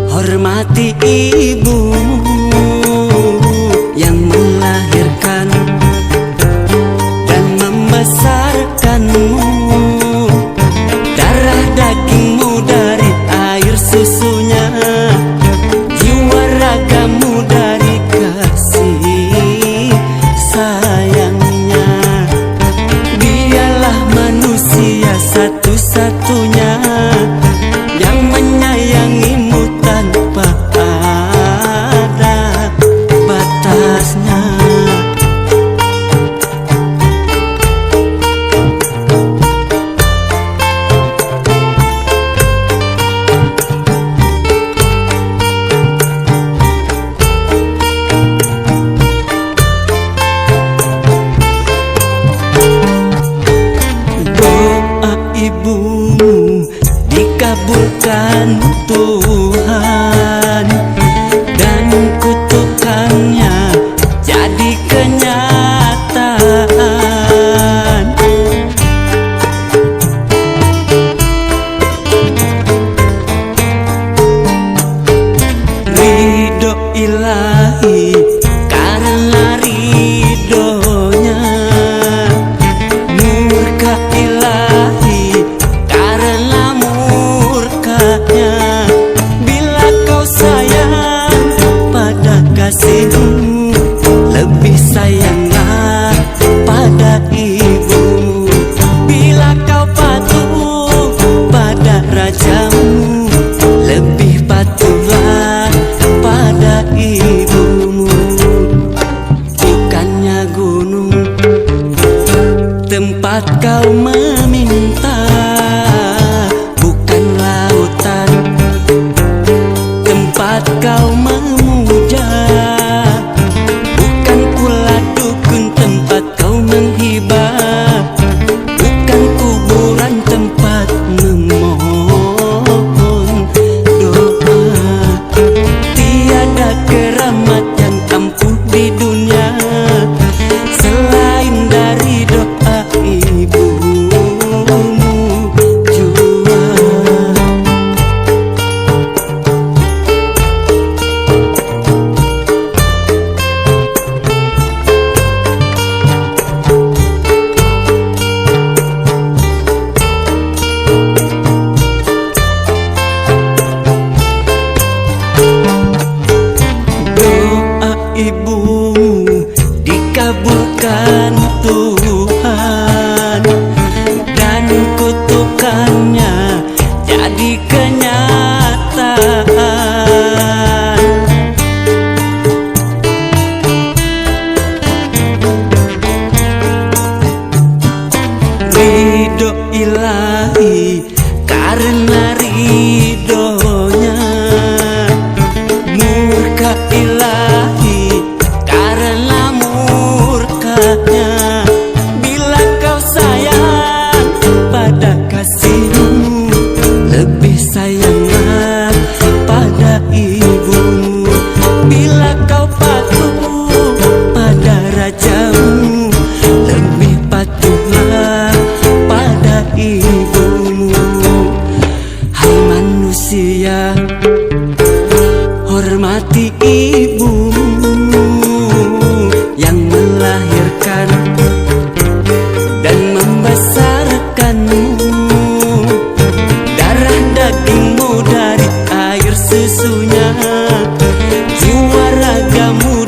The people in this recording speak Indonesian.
Hormati ibumu yang melahirkan dan membesarkanmu. Darah dagingmu dari air susunya, jiwa ragamu dari kasih sayangnya. Dialah manusia satu-satunya yang menyayangimu tanpa ada batasnya. Doa ibumu dikabulkan Tuhan, dan kutukannya jadi kenyataan. Ridho ilahi karena ridhonya, murka ilahi karena murkanya. Bila kau sayang pada kasihmu, lebih sayanglah pada ibumu. Bila kau patuh pada rajamu, lebih patuhlah pada ibumu. Bukannya gunung tempat kau meminta, bukan lautan tempat kau memuja, bukan pula dukun tempat kau menghibah, bukan kuburan tempat memohon doa. Tiada keramat yang ampuh di dunia selain dari doa ibumu jua. Doa ibumu dikabulkan Tuhan, dan kutukannya jadi kenyataan. Ridho ilahi karena ridhonya, murka ilahi karena murkanya. Bila kau sayang pada kasihmu, lebih sayanglah pada ibumu. Bila kau patuh pada rajamu, lebih patuhlah pada ibumu. Hai manusia, hormati ibumu yang melahirkan dan membesarkanmu. Darah dagingmu dari air susunya, jiwa ragamu